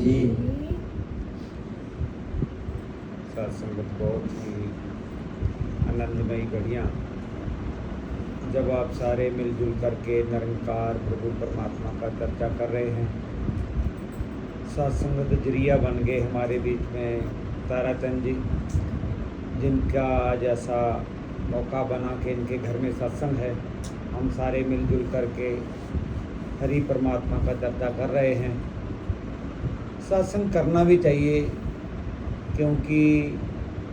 जी। सत्संगत बहुत ही आनंदमयी घड़ियाँ, जब आप सारे मिलजुल करके निरंकार प्रभु परमात्मा का चर्चा कर रहे हैं। सत्संगत जरिया बन गए हमारे बीच में ताराचंद जी, जिनका आज ऐसा मौका बना कि इनके घर में सत्संग है। हम सारे मिलजुल करके हरि परमात्मा का चर्चा कर रहे हैं। सत्संग करना भी चाहिए, क्योंकि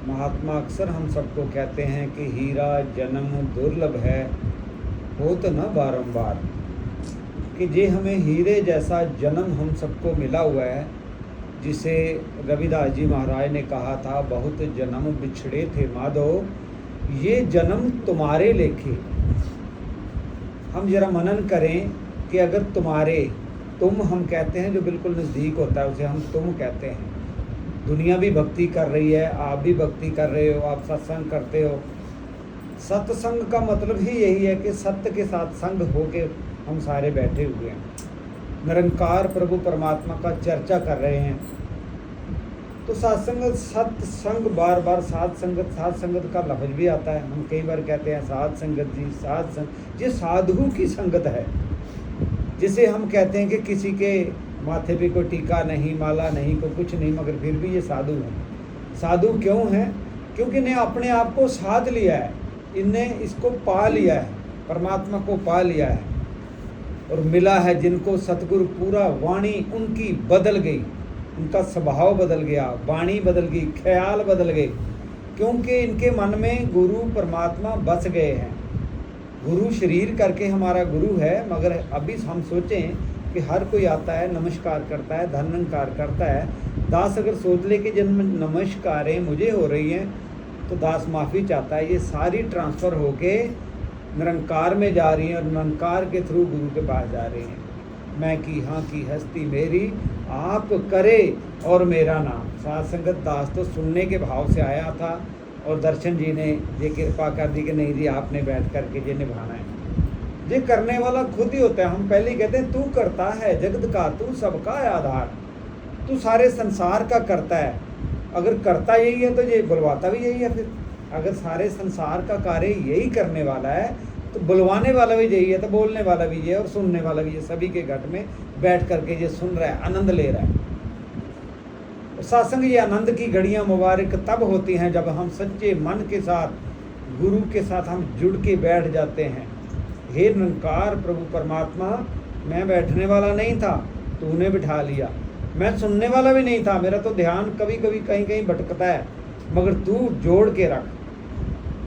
महात्मा अक्सर हम सबको कहते हैं कि हीरा जन्म दुर्लभ है, हो तो न बारंबार। कि जे हमें हीरे जैसा जन्म हम सबको मिला हुआ है, जिसे रविदास जी महाराज ने कहा था, बहुत जन्म बिछड़े थे माधो, ये जन्म तुम्हारे लेखे। हम जरा मनन करें कि अगर तुम्हारे, तुम हम कहते हैं जो बिल्कुल नज़दीक होता है उसे हम तुम कहते हैं। दुनिया भी भक्ति कर रही है, आप भी भक्ति कर रहे हो, आप सत्संग करते हो। सत्संग का मतलब ही यही है कि सत्य के साथ संग होके हम सारे बैठे हुए हैं, निरंकार प्रभु परमात्मा का चर्चा कर रहे हैं। तो सत्संग सत्संग, बार बार साध संगत का लफ्ज भी आता है। हम कई बार कहते हैं साध संगत जी, साध संग, ये साधु की संगत है, जिसे हम कहते हैं कि किसी के माथे पे कोई टीका नहीं, माला नहीं, कोई कुछ नहीं, मगर फिर भी ये साधु हैं। साधु क्यों हैं? क्योंकि इन्हें अपने आप को साध लिया है, इनने इसको पा लिया है, परमात्मा को पा लिया है और मिला है जिनको सतगुरु पूरा। वाणी उनकी बदल गई, उनका स्वभाव बदल गया, वाणी बदल गई, ख्याल बदल गए, क्योंकि इनके मन में गुरु परमात्मा बस गए हैं। गुरु शरीर करके हमारा गुरु है, मगर अभी हम सोचें कि हर कोई आता है, नमस्कार करता है, धन्यकार करता है। दास अगर सोच ले कि जब नमस्कारें मुझे हो रही हैं तो दास माफ़ी चाहता है, ये सारी ट्रांसफ़र होके निरंकार में जा रही हैं और निरंकार के थ्रू गुरु के पास जा रही हैं। मैं की हाँ की हस्ती मेरी, आप करे और मेरा नाम। साध संगत दास तो सुनने के भाव से आया था और दर्शन जी ने ये कृपा कर दी कि नहीं जी आपने बैठ करके ये निभाना है। ये करने वाला खुद ही होता है। हम पहले ही कहते हैं तू करता है जगत का, तू सबका आधार, तू सारे संसार का करता है। अगर करता यही है तो ये बुलवाता भी यही है। फिर अगर सारे संसार का कार्य यही करने वाला है तो बुलवाने वाला भी यही है, तो बोलने वाला भी ये और सुनने वाला भी ये, सभी के घट में बैठ करके ये सुन रहा है, आनंद ले रहा है। सत्संग ये आनंद की घड़ियाँ मुबारक तब होती हैं जब हम सच्चे मन के साथ, गुरु के साथ हम जुड़ के बैठ जाते हैं। हे निरंकार प्रभु परमात्मा, मैं बैठने वाला नहीं था, तूने बिठा लिया। मैं सुनने वाला भी नहीं था, मेरा तो ध्यान कभी कभी कहीं कहीं भटकता है, मगर तू जोड़ के रख।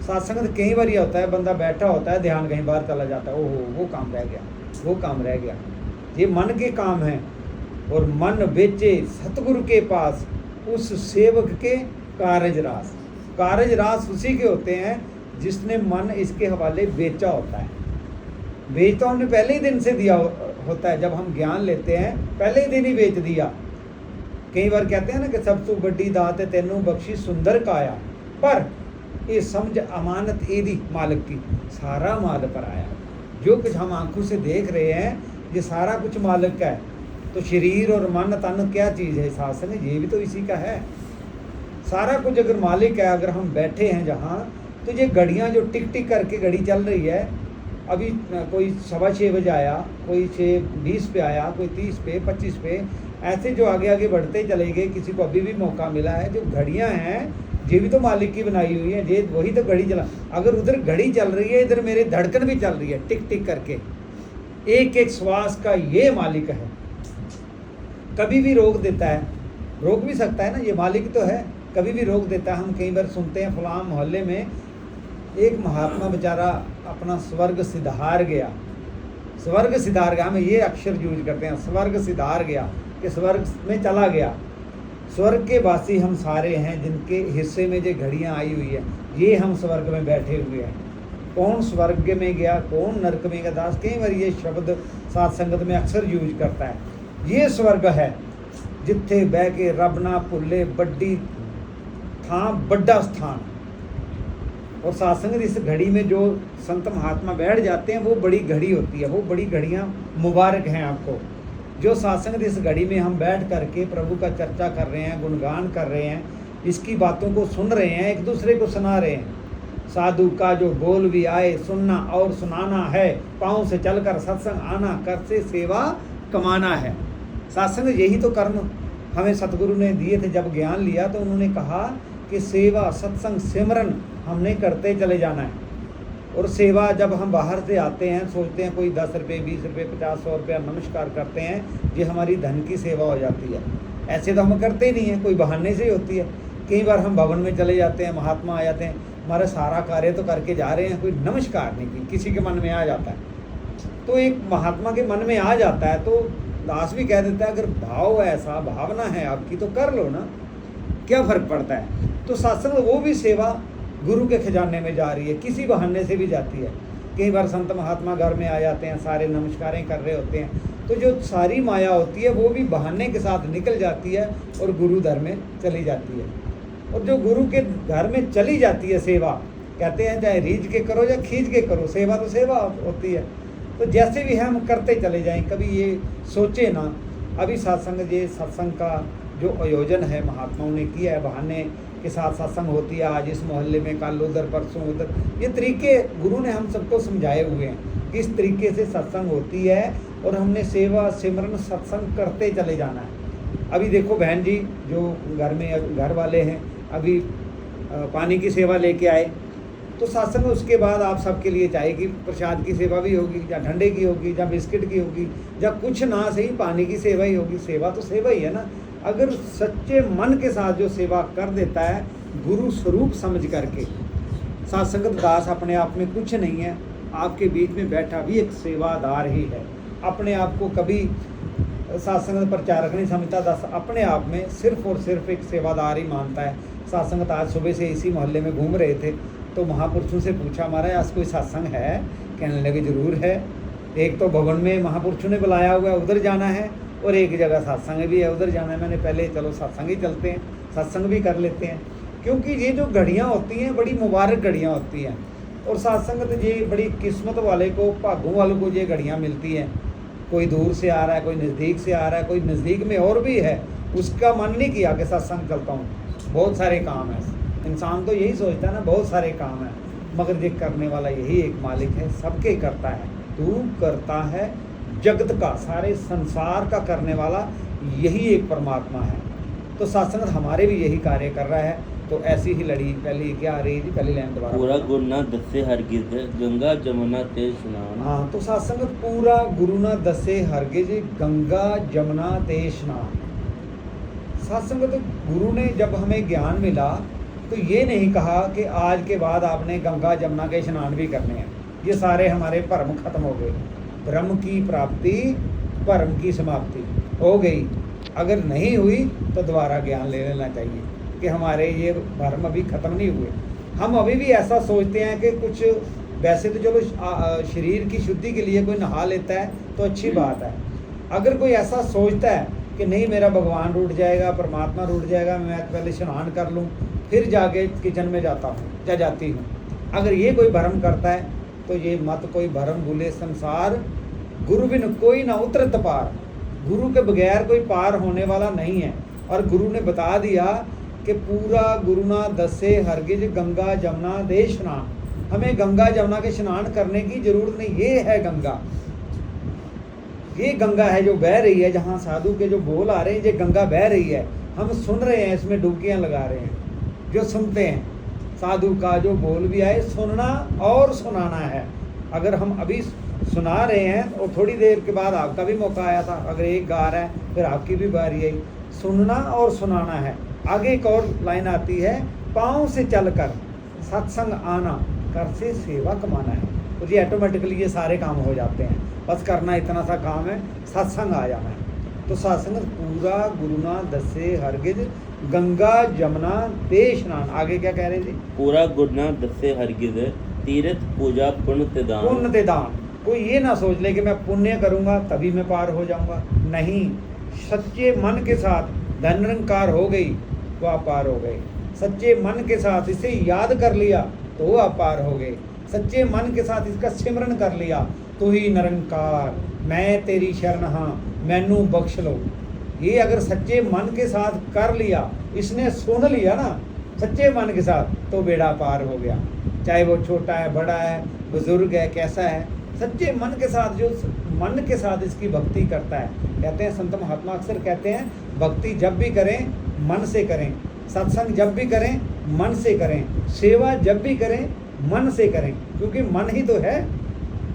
सत्संग कई बार होता है, बंदा बैठा होता है, ध्यान कहीं बाहर चला जाता है, ओहो वो काम रह गया, वो काम रह गया। ये मन के काम हैं और मन बेचे सतगुरु के पास, उस सेवक के कारज रास। कारज रास उसी के होते हैं जिसने मन इसके हवाले बेचा होता है। बेच तो हमने पहले ही दिन से दिया होता है। जब हम ज्ञान लेते हैं पहले ही दिन ही बेच दिया। कई बार कहते हैं ना कि सब तो बड़ी दात तेनू बख्शी सुंदर काया, पर ये समझ अमानत एदी मालिक की, सारा माल पर आया। जो कुछ हम आंखों से देख रहे हैं ये सारा कुछ मालिक का है। तो शरीर और मन तन क्या चीज़ है? शासन ये भी तो इसी का है। सारा कुछ अगर मालिक है, अगर हम बैठे हैं जहाँ, तो ये घड़ियाँ जो टिक टिक करके घड़ी चल रही है, अभी कोई 6:15 बजे आया, कोई 6:20 पे आया, कोई 30 पे, 25 पे, ऐसे जो आगे आगे बढ़ते चले गए। किसी को अभी भी मौका मिला है। जो घड़ियाँ हैं ये भी तो मालिक की बनाई हुई है, ये वही तो घड़ी चला। अगर उधर घड़ी चल रही है, इधर मेरे धड़कन भी चल रही है टिक टिक करके। एक एक श्वास का ये मालिक है। कभी भी रोक देता है, रोक भी सकता है ना, ये मालिक तो है, कभी भी रोक देता है। हम कई बार सुनते हैं फलां मोहल्ले में एक महात्मा बेचारा अपना स्वर्ग सिधार गया। स्वर्ग सिधार गया, हम ये अक्षर यूज करते हैं, स्वर्ग सिधार गया, कि स्वर्ग में चला गया। स्वर्ग के वासी हम सारे हैं जिनके हिस्से में जो घड़ियाँ आई हुई है, ये हम स्वर्ग में बैठे हुए हैं। कौन स्वर्ग में गया, कौन नरक में गया? दास कई बार ये शब्द साथ संगत में अक्सर यूज करता है। ये स्वर्ग है जिथे बह के रब ना भुले, बड़ी थां बड़ा स्थान। और सत्संग इस घड़ी में जो संत महात्मा बैठ जाते हैं वो बड़ी घड़ी होती है, वो बड़ी घड़ियाँ मुबारक हैं आपको। जो सत्संग इस घड़ी में हम बैठ करके प्रभु का चर्चा कर रहे हैं, गुणगान कर रहे हैं, इसकी बातों को सुन रहे हैं, एक दूसरे को सुना रहे हैं। साधु का जो बोल भी आए, सुनना और सुनाना है, पाँव से चलकर सत्संग आना, कर से सेवा कमाना है। सत्संग यही तो कर्म हमें सतगुरु ने दिए थे। जब ज्ञान लिया तो उन्होंने कहा कि सेवा, सत्संग, सिमरन हमने करते चले जाना है। और सेवा जब हम बाहर से आते हैं, सोचते हैं कोई 10 रुपये, 20 रुपये, 50, 100 रुपया नमस्कार करते हैं, ये हमारी धन की सेवा हो जाती है। ऐसे तो हम करते ही नहीं हैं, कोई बहाने से ही होती है। कई बार हम भवन में चले जाते हैं, महात्मा आ जाते हैं, हमारा सारा कार्य तो करके जा रहे हैं, कोई नमस्कार नहीं की, किसी के मन में आ जाता है। तो एक महात्मा के मन में आ जाता है तो दास भी कह देता है, अगर भाव ऐसा, भावना है आपकी तो कर लो ना, क्या फ़र्क पड़ता है। तो सत्संग वो भी सेवा गुरु के खजाने में जा रही है, किसी बहाने से भी जाती है। कई बार संत महात्मा घर में आ जाते हैं, सारे नमस्कारें कर रहे होते हैं, तो जो सारी माया होती है वो भी बहाने के साथ निकल जाती है और गुरु घर में चली जाती है। और जो गुरु के घर में चली जाती है सेवा, कहते हैं चाहे रीझ के करो या खींच के करो, सेवा तो सेवा होती है। तो जैसे भी है हम करते चले जाएं, कभी ये सोचे ना। अभी सत्संग का जो आयोजन है महात्माओं ने किया है, बहाने के साथ सत्संग होती है, आज इस मोहल्ले में, कल उधर, परसों उधर, ये तरीके गुरु ने हम सबको समझाए हुए हैं, किस तरीके से सत्संग होती है। और हमने सेवा, सिमरन, सत्संग करते चले जाना है। अभी देखो बहन जी जो घर वाले हैं, अभी पानी की सेवा लेके आए, तो सत्संग उसके बाद आप सबके लिए चाहे कि प्रसाद की सेवा भी होगी, या ठंडे की होगी, या बिस्किट की होगी, या कुछ ना सही पानी की सेवा ही होगी। सेवा तो सेवा ही है ना। अगर सच्चे मन के साथ जो सेवा कर देता है गुरु स्वरूप समझ करके, सत्संगत दास अपने आप में कुछ नहीं है, आपके बीच में बैठा भी एक सेवादार ही है। अपने आप को कभी सत्संगत प्रचारक नहीं समझता, दास अपने आप में सिर्फ और सिर्फ एक सेवादार ही मानता है। सत्संगत आज सुबह से इसी मोहल्ले में घूम रहे थे तो महापुरुषों से पूछा, महाराज आज कोई सत्संग है? कहने लगे जरूर है। एक तो भवन में महापुरुषों ने बुलाया हुआ है, उधर जाना है, और एक जगह सत्संग भी है, उधर जाना है। मैंने पहले चलो सत्संग ही चलते हैं, सत्संग भी कर लेते हैं, क्योंकि ये जो घड़ियाँ होती हैं बड़ी मुबारक घड़ियाँ होती हैं। और सत्संग तो ये बड़ी किस्मत वाले को, भागों वालों को ये घड़ियाँ मिलती हैं। कोई दूर से आ रहा है, कोई नज़दीक से आ रहा है, कोई नज़दीक में और भी है, उसका मन नहीं किया कि सत्संग चलता हूँ, बहुत सारे काम है। इंसान तो यही सोचता है ना, बहुत सारे काम है, मगर ये करने वाला यही एक मालिक है, सबके करता है। तू करता है जगत का, सारे संसार का करने वाला यही एक परमात्मा है। तो सत्संग हमारे भी यही कार्य कर रहा है। तो ऐसी ही लड़ी पहली क्या आ रही थी, पहली लाइन दोबारा। पूरा गुरु ना दसे हरगिज, गंगा जमुना ते स्नान। हाँ, तो सत्संग पूरा गुरु ना दसे हरगिज, गंगा जमुना ते स्नान। सत्संग तो गुरु ने जब हमें ज्ञान मिला तो ये नहीं कहा कि आज के बाद आपने गंगा जमुना के स्नान भी करने हैं, ये सारे हमारे भ्रम खत्म हो गए। ब्रह्म की प्राप्ति, भ्रम की समाप्ति हो गई। अगर नहीं हुई तो दोबारा ज्ञान ले लेना चाहिए कि हमारे ये भ्रम अभी ख़त्म नहीं हुए। हम अभी भी ऐसा सोचते हैं कि कुछ, वैसे तो चलो शरीर की शुद्धि के लिए कोई नहा लेता है तो अच्छी बात है। अगर कोई ऐसा सोचता है कि नहीं मेरा भगवान रूठ जाएगा, परमात्मा रूठ जाएगा, मैं पहले स्नान कर लूँ फिर जाके किचन में जाता हूँ या जाती हूँ, अगर ये कोई भ्रम करता है तो ये मत कोई भ्रम भूले। संसार गुरु बिन कोई ना उतरत पार, गुरु के बगैर कोई पार होने वाला नहीं है। और गुरु ने बता दिया कि पूरा गुरु ना दसे हरगिज, गंगा जमुना दे स्नान। हमें गंगा जमुना के स्नान करने की जरूरत नहीं, ये है गंगा, ये गंगा है जो बह रही है, जहाँ साधु के जो बोल आ रहे हैं ये गंगा बह रही है, हम सुन रहे हैं, इसमें डुबकियाँ लगा रहे हैं। जो सुनते हैं साधु का जो बोल भी आए, सुनना और सुनाना है। अगर हम अभी सुना रहे हैं और थोड़ी देर के बाद आपका भी मौका आया था, अगर एक गा रहा है फिर आपकी भी बारी आई, सुनना और सुनाना है। आगे एक और लाइन आती है, पाँव से चलकर सत्संग आना, कर से सेवा कमाना है। तो ये ऑटोमेटिकली ये सारे काम हो जाते हैं, बस करना इतना सा काम है, सत्संग आ जाना है। तो सत्संग पूरा गुरुना दसे हरगिज, गंगा जमुना ते स्नान। आगे क्या कह रहे हैं जी? पूरा गुरुना दसे हरगिज, तीर्थ पूजा पुण्य ते दान। पुण्य ते दान। कोई ये ना सोच ले कि मैं पुण्य करूंगा तभी मैं पार हो जाऊंगा, नहीं। सच्चे मन के साथ धन निरंकार हो गई तो आप पार हो गए। सच्चे मन के साथ इसे याद कर लिया तो आप पार हो गए। सच्चे मन के साथ इसका सिमरन कर लिया तो ही निरंकार मैं तेरी शरण हाँ, मैनू बख्श लो। ये अगर सच्चे मन के साथ कर लिया, इसने सुन लिया ना सच्चे मन के साथ, तो बेड़ा पार हो गया। चाहे वो छोटा है, बड़ा है, बुजुर्ग है, कैसा है, सच्चे मन के साथ, जो मन के साथ इसकी भक्ति करता है। कहते हैं संत महात्मा अक्सर कहते हैं, भक्ति जब भी करें मन से करें, सत्संग जब भी करें मन से करें, सेवा जब भी करें मन से करें, क्योंकि मन ही तो है।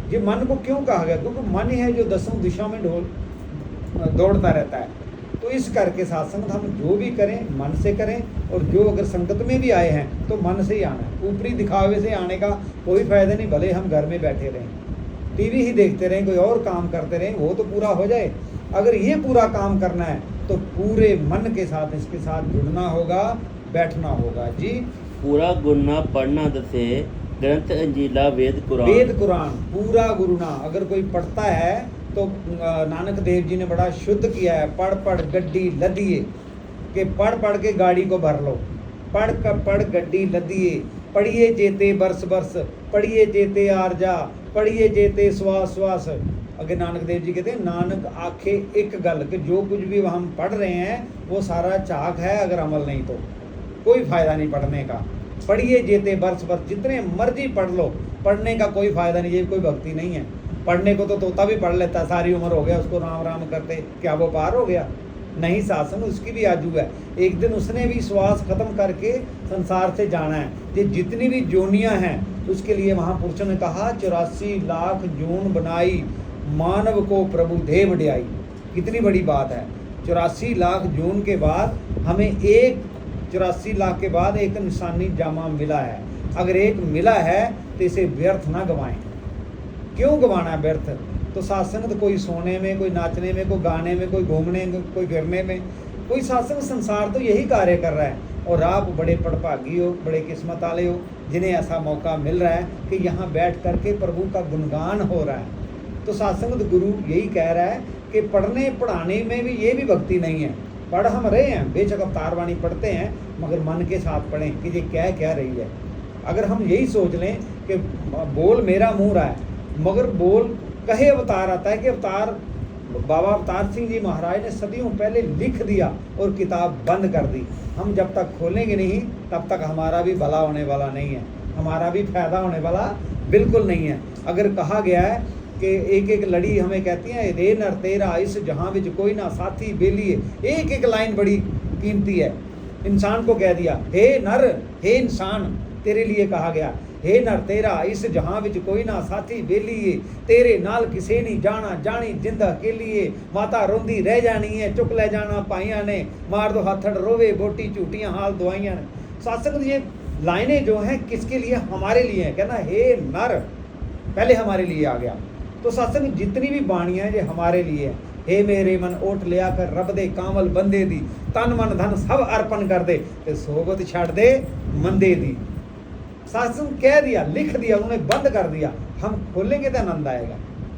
ये मन को क्यों कहा गया? क्योंकि मन ही है जो दसों दिशाओं में दौड़ता रहता है। तो इस करके सत्संग हम जो भी करें मन से करें, और जो अगर संगत में भी आए हैं तो मन से ही आना है। ऊपरी दिखावे से आने का कोई फायदा नहीं। भले हम घर में बैठे रहें, टीवी ही देखते रहें, कोई और काम करते रहें, वो तो पूरा हो जाए। अगर ये पूरा काम करना है तो पूरे मन के साथ इसके साथ जुड़ना होगा, बैठना होगा। जी, पूरा गुरना पढ़ना दसे ग्रंथ अंजीला वेद कुरान। वेद कुरान पूरा गुरुना अगर कोई पढ़ता है तो नानक देव जी ने बड़ा शुद्ध किया है। पढ़ पढ़ गड्डी लदिए, कि पढ़ पढ़ के गाड़ी को भर लो। पढ़ गड्डी लदिए, पढ़िए जेते बरस बरस, पढ़िए जेते आरजा, पढ़िए जेते श्वास श्वास। अगर नानक देव जी कहते हैं, नानक आखे एक गल, कि जो कुछ भी हम पढ़ रहे हैं वो सारा झाक है, अगर अमल नहीं तो कोई फायदा नहीं पढ़ने का। पढ़िए जेते बरस बरस, जितने मर्जी पढ़ लो, पढ़ने का कोई फायदा नहीं। ये कोई भक्ति नहीं है। पढ़ने को तो तोता भी पढ़ लेता, सारी उम्र हो गया उसको राम राम करते, क्या वो पार हो गया? नहीं, शासन उसकी भी आजू है। एक दिन उसने भी श्वास खत्म करके संसार से जाना है। ये जितनी भी जोनियां हैं उसके लिए महापुरुषों ने कहा, 84 लाख जोन बनाई, मानव को प्रभु देव ढाई। कितनी बड़ी बात है। 84 लाख जोन के बाद हमें 84 लाख के बाद एक निशानी जामा मिला है। अगर एक मिला है तो इसे व्यर्थ ना गवाएं। क्यों गवाना है व्यर्थ? तो सत्संग तो कोई सोने में, कोई नाचने में, कोई गाने में, कोई घूमने में, कोई फिरने में, कोई सत्संग संसार तो यही कार्य कर रहा है। और आप बड़े पड़भागी हो, बड़े किस्मत वाले हो जिन्हें ऐसा मौका मिल रहा है कि यहाँ बैठ करके प्रभु का गुणगान हो रहा है। तो सत्संग गुरु यही कह रहा है कि पढ़ने पढ़ाने में भी ये भी भक्ति नहीं है। पढ़ हम रहे हैं, बेशक अवतार वाणी पढ़ते हैं, मगर मन के साथ पढ़ें कि ये क्या रही है। अगर हम यही सोच लें कि बोल मेरा मुँह रहा है, मगर बोल कहे अवतार आता है कि अवतार बाबा अवतार सिंह जी महाराज ने सदियों पहले लिख दिया और किताब बंद कर दी। हम जब तक खोलेंगे नहीं तब तक हमारा भी भला होने वाला नहीं है, हमारा भी फायदा होने वाला बिल्कुल नहीं है। अगर कहा गया है कि एक एक लड़ी हमें कहती है, रे नर तेरा इस जहां विच कोई ना साथी बेलिए। एक एक लाइन बड़ी कीमती है। इंसान को कह दिया, हे नर, हे इंसान, तेरे लिए कहा गया, हे नर तेरा इस जहां विच कोई ना साथी बेलिए, तेरे नाल किसे नहीं जाना जानी जिंदा के लिए। माता रोंदी रह जानी है, चुक ले जाना पाइया ने, मार दो हाथड़ रोवे बोटी झूठियां हाल दवाइयां ने। सत्संग ये लाइनें जो हैं किसके लिए? हमारे लिए है। कहना हे नर पहले हमारे लिए आ गया। तो सत्संग जितनी भी बाणियां ये हमारे लिए है। हे मेरे मन ओट लिया कर रब दे कामल बंदे दी, तन मन धन सब अर्पण कर दे, ते सोबत छड़ दे मंदे दी। सत्संग कह दिया, लिख दिया, उन्होंने बंद कर दिया। हम खोलेंगे तो आनंद आएगा,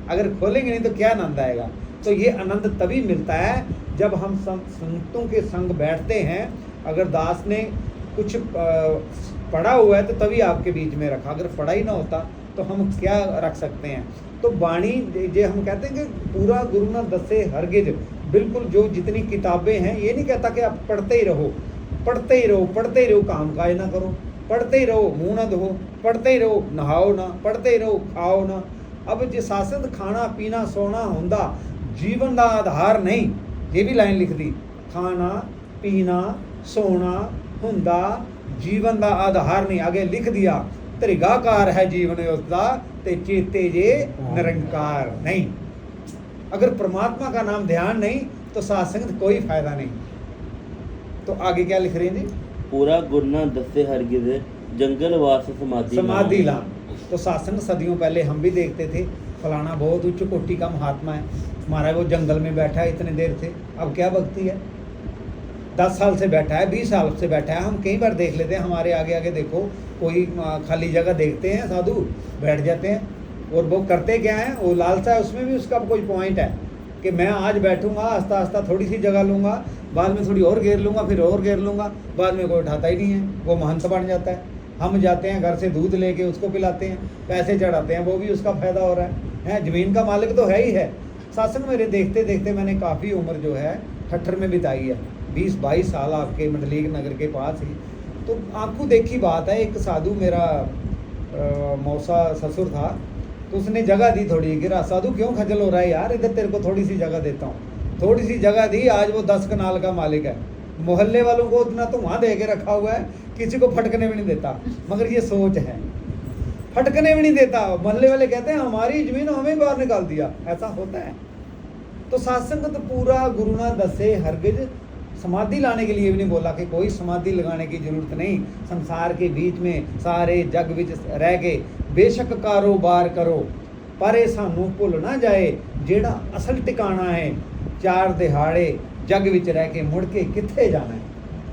अगर खोलेंगे नहीं तो क्या आनंद आएगा? तो ये आनंद तभी मिलता है जब हम संतों के संग बैठते हैं। अगर दास ने कुछ पढ़ा हुआ है तो तभी आपके बीच में रखा, अगर पढ़ा ही ना होता तो हम क्या रख सकते हैं? तो बाणी जे हम कहते हैं कि पूरा गुरु ना दसे हरगिज, बिल्कुल जो जितनी किताबें हैं, ये नहीं कहता कि आप पढ़ते ही रहो, पढ़ते ही रहो, पढ़ते ही रहो, काम काज ना करो, पढ़ते ही रहो, मुँह ना धो, पढ़ते ही रहो, नहाओ ना, पढ़ते ही रहो, खाओ ना। अब जे शासन खाना पीना सोना होंदा जीवन का आधार नहीं, ये भी लाइन लिख दी, खाना पीना सोना होंदा जीवन का आधार नहीं। आगे लिख दिया, त्रिगाकार है जीवन उसका, ते चेते जे निरंकार नहीं। अगर परमात्मा का नाम ध्यान नहीं तो सत्संग कोई फायदा नहीं। तो आगे क्या लिख रहे हैं जी? पूरा गुरना दसे हरगिज जंगल वास समाधि लान। तो सत्संग सदियों पहले हम भी देखते थे, फलाना बहुत उच्च कोटि का महात्मा है, हमारा वो जंगल में बैठा है इतने देर से, अब क्या भक्ति है? 10 साल से बैठा है, 20 साल से बैठा है। हम कई बार देख लेते हैं, हमारे आगे आगे देखो, कोई खाली जगह देखते हैं, साधु बैठ जाते हैं, और वो करते क्या है? वो लालसा है, उसमें भी उसका कोई पॉइंट है कि मैं आज बैठूंगा, आस्ता आस्ता थोड़ी सी जगह लूँगा, बाद में थोड़ी और घेर लूँगा, फिर और घेर लूँगा, बाद में कोई उठाता ही नहीं है, वो महंत बन जाता है। हम जाते हैं घर से दूध लेके उसको पिलाते हैं, पैसे चढ़ाते हैं, वो भी उसका फायदा हो रहा है। ज़मीन का मालिक तो है ही है, सत्संग मेरे देखते देखते मैंने काफ़ी उम्र जो है ठट्ठर में बिताई है, 20-22 साल आपके मंडलीक नगर के पास ही। तो आपको देखी बात है, एक साधु मेरा मौसा ससुर था, तो उसने जगह दी थोड़ी, गिरा साधु क्यों खजल हो रहा है यार, इधर तेरे को थोड़ी सी जगह देता हूँ। थोड़ी सी जगह दी, आज वो 10 कनाल का मालिक है, मोहल्ले वालों को उतना तो वहाँ दे के रखा हुआ है, किसी को फटकने भी नहीं देता। मगर ये सोच है, फटकने भी नहीं देता। मोहल्ले वाले कहते हैं हमारी जमीन हमें बाहर निकाल दिया, ऐसा होता है। तो सत्संग तो पूरा गुरु ना दसे हरगिज समाधि लाने के लिए भी नहीं बोला कि कोई समाधि लगाने की जरूरत नहीं, संसार के बीच में सारे जग विच रह के बेशक कारोबार करो, पर ये सानू भुल ना जाए जेड़ा असल टिकाना है, चार दिहाड़े जग विच रह के मुड़ के किथे जाना है,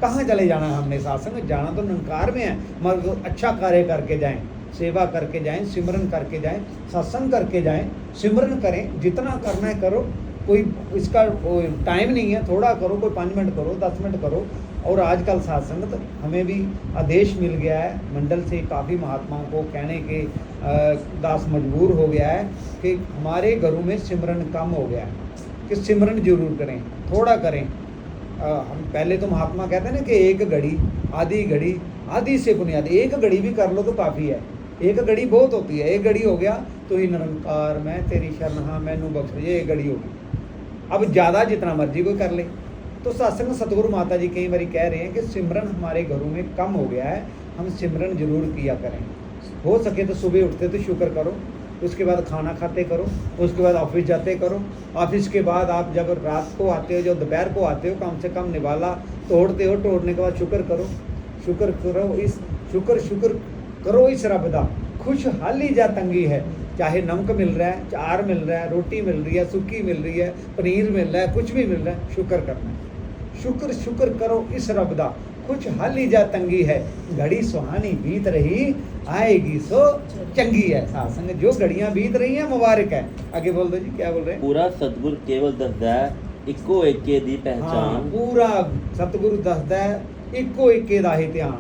कहाँ चले जाना है हमने। सत्संग जाना तो निरंकार में है, मगर अच्छा कार्य करके जाएं, सेवा करके जाएं, सिमरन करके जाएं, सत्संग करके जाएं, सिमरन करें, जितना करना है करो, कोई इसका टाइम नहीं है, थोड़ा करो, कोई 5 मिनट करो, 10 मिनट करो। और आजकल सत्संग तो हमें भी आदेश मिल गया है मंडल से, काफ़ी महात्माओं को कहने के दास मजबूर हो गया है कि हमारे घरों में सिमरन कम हो गया है, कि सिमरन जरूर करें, थोड़ा करें। हम पहले तो महात्मा कहते हैं ना कि एक घड़ी आधी से बुनियाद, एक घड़ी भी कर लो तो काफ़ी है, एक घड़ी बहुत होती है। एक घड़ी हो गया तो ही निरंकार मैं तेरी शरण हाँ मैनू बख्श, ये एक घड़ी होगी। अब ज़्यादा जितना मर्जी कोई कर ले। तो सत्संग सतगुरु माता जी कई बार कह रहे हैं कि सिमरन हमारे घरों में कम हो गया है, हम सिमरन जरूर किया करें। हो सके तो सुबह उठते तो शुक्र करो, उसके बाद खाना खाते करो, उसके बाद ऑफिस जाते करो, ऑफिस के बाद आप जब रात को आते हो, जब दोपहर को आते हो, कम से कम निवाला तोड़ते हो, तोड़ने के बाद शुक्र करो, शुक्र करो इस रब दा, खुशहाली जा तंगी है, चाहे नमक मिल रहा है, चार मिल रहा है, रोटी मिल रही है, सुक्की मिल रही है, पनीर मिल रहा है, कुछ भी मिल रहा है, शुक्र करना है। शुक्र करो इस रब दा, खुशहाली जा तंगी है, घड़ी सुहानी बीत रही आएगी सो चंगी है। सत्संग जो घड़ियां बीत रही हैं मुबारक है। आगे बोल दो जी, क्या बोल रहे हैं। पूरा सतगुर केवल दसदा है इक्को एके दी पहचान। पूरा सतगुरु दसदा है इक्को एके दा ही ध्यान,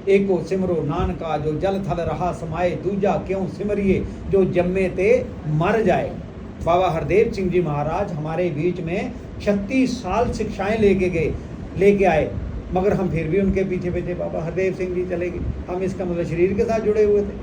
एको सिमरो नानका जो जल थल रहा समाए, दूजा क्यों सिमरिए जो जम्मे ते मर जाए। बाबा हरदेव सिंह जी महाराज हमारे बीच में 36 साल शिक्षाएं लेके आए, मगर हम फिर भी उनके पीछे पीछे बाबा हरदेव सिंह जी चले गए। हम इसका मतलब शरीर के साथ जुड़े हुए थे,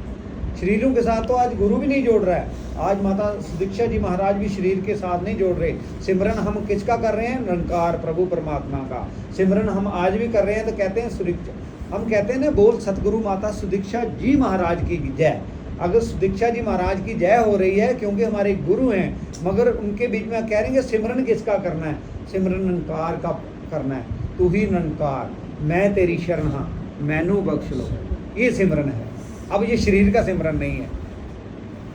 शरीरों के साथ तो आज गुरु भी नहीं जोड़ रहा है। आज माता सुदीक्षा जी महाराज भी शरीर के साथ नहीं जोड़ रहे। सिमरन हम किसका कर रहे हैं, निरंकार प्रभु परमात्मा का सिमरन हम आज भी कर रहे हैं। तो कहते हैं सुदीक्षा, हम कहते हैं ना बोल सतगुरु माता सुदीक्षा जी महाराज की जय। अगर सुदीक्षा जी महाराज की जय हो रही है क्योंकि हमारे गुरु हैं, मगर उनके बीच में कह रहे हैं सिमरन किसका करना है, सिमरन निरंकार का करना है। तू ही निरंकार मैं तेरी शरण हाँ मैनू बख्श लो, ये सिमरन है। अब ये शरीर का सिमरन नहीं है।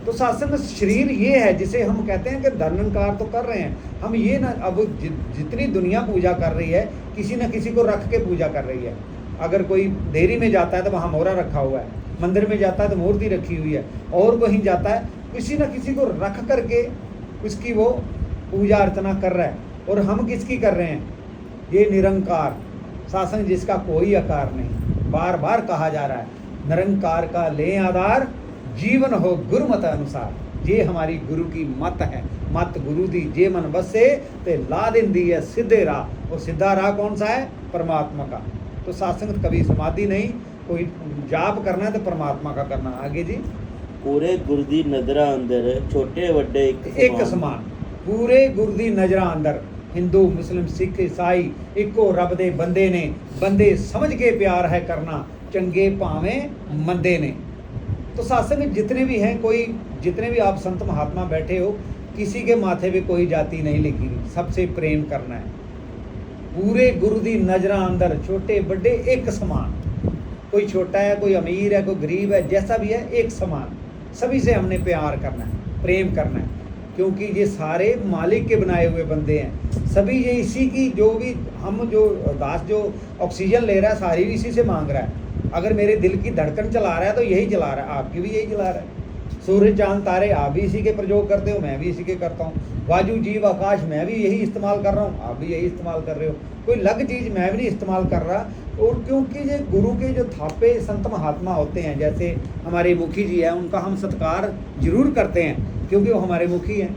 तो सत्संग शरीर ये है जिसे हम कहते हैं कि धर्मकार तो कर रहे हैं हम, ये ना अब जितनी दुनिया पूजा कर रही है किसी न किसी को रख के पूजा कर रही है। अगर कोई देरी में जाता है तो वहाँ मोहरा रखा हुआ है, मंदिर में जाता है तो मूर्ति रखी हुई है, और कहीं जाता है किसी न किसी को रख करके उसकी वो पूजा अर्चना कर रहा है। और हम किसकी कर रहे हैं, ये निरंकार शासन जिसका कोई आकार नहीं। बार बार कहा जा रहा है निरंकार का ले आधार जीवन हो गुरुमत अनुसार। ये हमारी गुरु की मत है, मत गुरु दी जे मन बसे ते ला देंदी है सीधे राह। और सीधा राह कौन सा है, परमात्मा का। तो सत्संग कभी समाधि नहीं, कोई जाप करना है तो परमात्मा का करना। आगे जी, पूरे गुरु दी नजरा अंदर छोटे वड्डे एक समान, पूरे गुरु दी नजरा अंदर हिंदू मुस्लिम सिख ईसाई इको रब दे बंदे ने, बंदे समझ के प्यार है करना चंगे भावें मंदे ने। तो सत्संग जितने भी हैं, कोई जितने भी आप संत महात्मा बैठे हो, किसी के माथे पे कोई जाति नहीं लिखी, सबसे प्रेम करना है। पूरे गुरु दी नजरा अंदर छोटे बड़े एक समान, कोई छोटा है कोई अमीर है कोई गरीब है, जैसा भी है एक समान, सभी से हमने प्यार करना है, प्रेम करना है। क्योंकि ये सारे मालिक के बनाए हुए बंदे हैं, सभी ये इसी की जो भी हम जो दास जो ऑक्सीजन ले रहा है सारी भी इसी से मांग रहा है। अगर मेरे दिल की धड़कन चला रहा है तो यही चला रहा है, आपकी भी यही चला रहा है। सूर्य चांद तारे आप भी इसी के प्रयोग करते हो, मैं भी इसी के करता हूँ। वायु जीव आकाश मैं भी यही इस्तेमाल कर रहा हूँ, आप भी यही इस्तेमाल कर रहे हो। कोई अलग चीज़ मैं भी नहीं इस्तेमाल कर रहा। और क्योंकि ये गुरु के जो थापे संत महात्मा होते हैं, जैसे हमारे मुखी जी हैं, उनका हम सत्कार जरूर करते हैं क्योंकि वो हमारे मुखी हैं।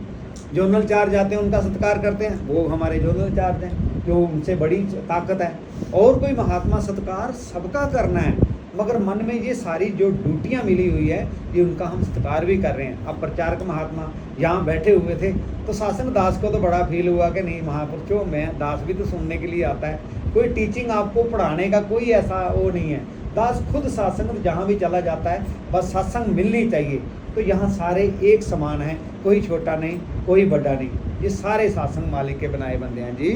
जोनल चार्ज जाते हैं उनका सत्कार करते हैं, वो हमारे जोनल चार्ज हैं जो उनसे बड़ी ताकत है। और कोई महात्मा सत्कार सबका करना है, मगर मन में ये सारी जो ड्यूटियाँ मिली हुई है ये उनका हम सत्कार भी कर रहे हैं। अब प्रचारक महात्मा यहाँ बैठे हुए थे तो शासन दास को तो बड़ा फील हुआ कि नहीं महापुरुषों में दास भी तो सुनने के लिए आता है, कोई टीचिंग आपको पढ़ाने का कोई ऐसा वो नहीं है। दास खुद सत्संग जहाँ भी चला जाता है बस सत्संग मिलनी चाहिए। तो यहाँ सारे एक समान हैं, कोई छोटा नहीं कोई बड़ा नहीं, ये सारे सत्संग मालिक के बनाए बंदे हैं जी।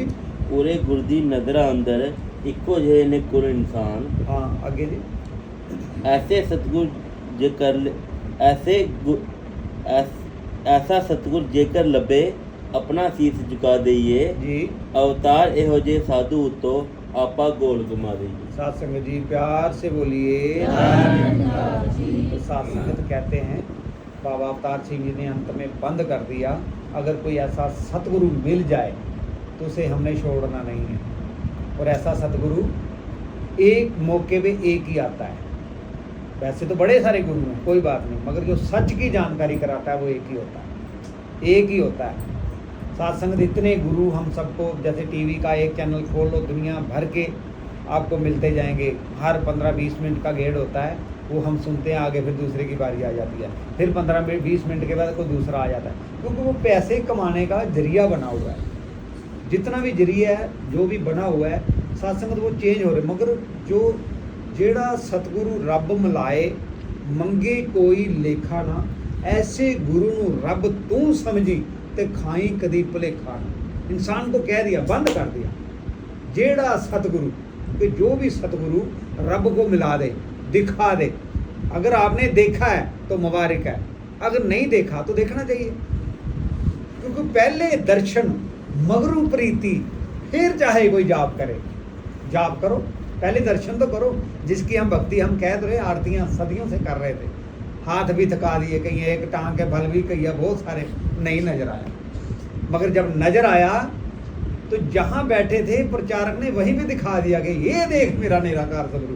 पूरे गुर दी नज़रां अंदर इक्को ਜਿਹੇ ਨੇ ਕੁਲ इंसान। हाँ आगे जी। ऐसे सतगुर जेकर ऐसा सतगुर जेकर लभे अपना सीस झुका दईए जी। अवतार ਇਹੋ ਜਿਹੇ साधु उत्तो आपा गोल घुमा दईए। सत्संग जी प्यार से बोलिए। तो सत्संग कहते हैं बाबा अवतार सिंह जी ने अंत में बंद कर दिया, अगर कोई ऐसा सतगुरु मिल जाए तो उसे हमने छोड़ना नहीं है। और ऐसा सतगुरु एक मौके पे एक ही आता है। वैसे तो बड़े सारे गुरु हैं कोई बात नहीं, मगर जो सच की जानकारी कराता है वो एक ही होता है, एक ही होता है। सत्संग इतने गुरु हम सबको, जैसे टीवी का एक चैनल खोल लो दुनिया भर के आपको मिलते जाएंगे, हर 15-20 मिनट का गेड़ होता है, वो हम सुनते हैं, आगे फिर दूसरे की बारी आ जाती है, फिर 15-20 मिनट के बाद कोई दूसरा आ जाता है, क्योंकि वो पैसे कमाने का जरिया बना हुआ है। जितना भी जरिया है जो भी बना हुआ है सत्संग वो चेंज हो रहे, मगर जो जेड़ा सतगुरु रब मिलाए मंगे कोई लेखा ना, ऐसे गुरु नू रब तू समझी ते खाई कदी भुलेखा ना। इंसान को कह दिया, बंद कर दिया। जेड़ा सतगुरु कि जो भी सतगुरु रब को मिला दे, दिखा दे, अगर आपने देखा है तो मुबारक है, अगर नहीं देखा तो देखना चाहिए, क्योंकि पहले दर्शन मगरू प्रीति, फिर चाहे कोई जाप करे, जाप करो, पहले दर्शन तो करो। जिसकी हम भक्ति हम कह रहे आरतियाँ सदियों से कर रहे थे, हाथ भी थका दिए, कहीं एक टांग के बल भी कही बहुत सारे, नहीं नजर आया। मगर जब नजर आया तो जहाँ बैठे थे प्रचारक ने वहीं पे दिखा दिया कि ये देख मेरा निराकार सतगुरु,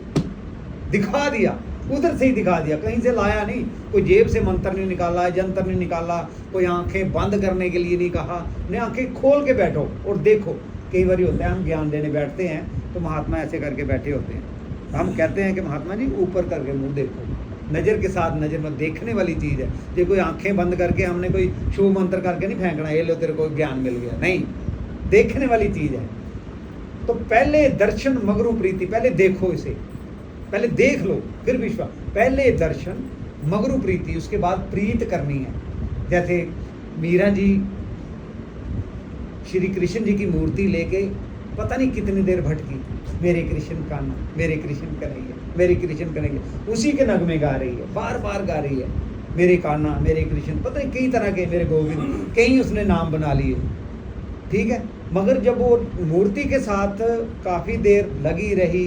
दिखा दिया, उधर से ही दिखा दिया, कहीं से लाया नहीं, कोई जेब से मंत्र नहीं निकाला, जंतर नहीं निकाला, कोई आंखें बंद करने के लिए नहीं कहा, ने आंखें खोल के बैठो और देखो। कई बार होता है हम ज्ञान देने बैठते हैं तो महात्मा ऐसे करके बैठे होते हैं, हम कहते हैं कि महात्मा जी ऊपर करके मुंह देखो, नज़र के साथ, नज़र में देखने वाली चीज़ है। ये कोई आंखें बंद करके हमने कोई शुभ मंत्र करके नहीं फेंकना, ये लो तेरे को ज्ञान मिल गया, नहीं, देखने वाली चीज़ है। तो पहले दर्शन मगरू प्रीति, पहले देखो इसे, पहले देख लो फिर विश्वास। पहले दर्शन मगरू प्रीति, उसके बाद प्रीत करनी है। जैसे मीरा जी श्री कृष्ण जी की मूर्ति लेके पता नहीं कितनी देर भटकी, मेरे कृष्ण कान्हा, मेरे कृष्ण कन्हैया, मेरे कृष्ण कन्हैया, उसी के नगमे गा रही है, बार बार गा रही है, मेरे कान्हा, मेरे कृष्ण, पता नहीं कई तरह के, मेरे गोविंद, कई उसने नाम बना लिए, ठीक है। मगर जब वो मूर्ति के साथ काफ़ी देर लगी रही,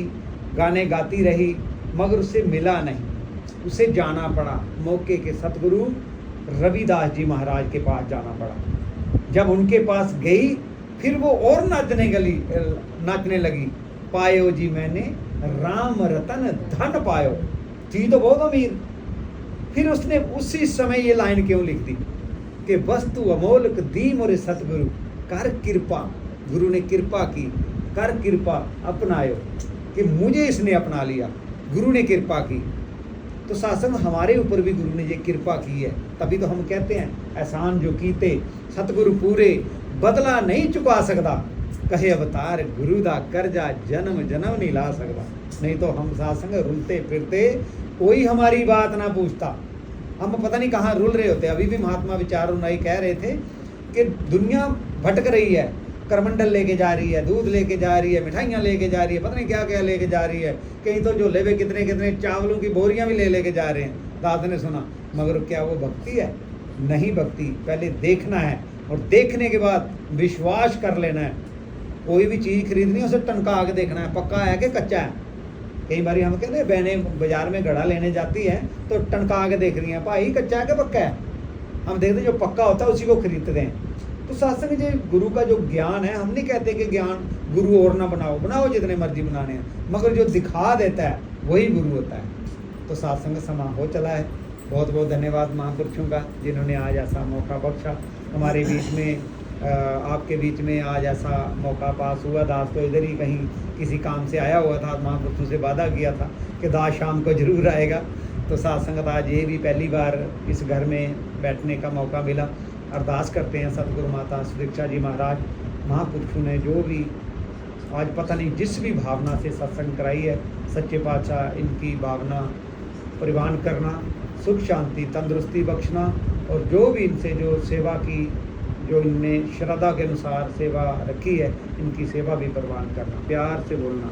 गाने गाती रही, मगर उससे मिला नहीं, उसे जाना पड़ा, मौके के सतगुरु रविदास जी महाराज के पास जाना पड़ा। जब उनके पास गई फिर वो और नाचने लगी, पायो जी मैंने राम रतन धन पायो, जी तो बहुत अमीर। फिर उसने उसी समय ये लाइन क्यों लिख दी कि वस्तु अमोलक दी मोरे सतगुरु, कर कृपा, गुरु ने कृपा की, कर कृपा अपनायो, कि मुझे इसने अपना लिया, गुरु ने कृपा की। तो शासन हमारे ऊपर भी गुरु ने ये कृपा की है, तभी तो हम कहते हैं एहसान जो कीते सतगुरु पूरे, बदला नहीं चुका सकता, कहे अवतार गुरु दा कर्जा जन्म जन्म नहीं ला सकता। नहीं तो हम शासन रुलते फिरते कोई हमारी बात ना पूछता, हम पता नहीं कहाँ रुल रहे होते। अभी भी महात्मा विचार उन्नाई कह रहे थे कि दुनिया भटक रही है, करमंडल लेके जा रही है, दूध लेके जा रही है, मिठाइयाँ लेके जा रही है, पता नहीं क्या क्या लेके जा रही है, कहीं तो जो लेवे कितने कितने चावलों की बोरियाँ भी लेके जा रहे हैं, दाद ने सुना। मगर क्या वो भक्ति है? नहीं भक्ति। पहले देखना है और देखने के बाद विश्वास कर लेना है। कोई भी चीज़ खरीदनी है उसे टनका के देखना है, पक्का है कि कच्चा है। कई बार हम कहते हैं बहनें बाजार में घड़ा लेने जाती हैं तो टनका के देख रही हैं, भाई कच्चा है कि पक्का है। हम देखते जो पक्का होता है उसी को खरीदते हैं। तो सत्संग जो गुरु का जो ज्ञान है, हम नहीं कहते कि ज्ञान गुरु और ना बनाओ, बनाओ जितने मर्जी बनाने हैं, मगर जो दिखा देता है वही गुरु होता है। तो सत्संग समा हो चला है। बहुत बहुत धन्यवाद महापुरुषों का जिन्होंने आज ऐसा मौका बख्शा। हमारे बीच में आपके बीच में आज ऐसा मौका पास हुआ। दास तो इधर ही कहीं किसी काम से आया हुआ था, महापुरुषों से वादा किया था कि दास शाम को ज़रूर आएगा। तो साथ संगत आज ये भी पहली बार इस घर में बैठने का मौका मिला। अरदास करते हैं सतगुरु माता सुदीक्षा जी महाराज महापुरुषों ने जो भी आज पता नहीं जिस भी भावना से सत्संग कराई है, सच्चे पातशाह इनकी भावना परिवान करना, सुख शांति तंदुरुस्ती बख्शना, और जो भी इनसे जो सेवा की, जो इनने श्रद्धा के अनुसार सेवा रखी है, इनकी सेवा भी परवान करना। प्यार से बोलना।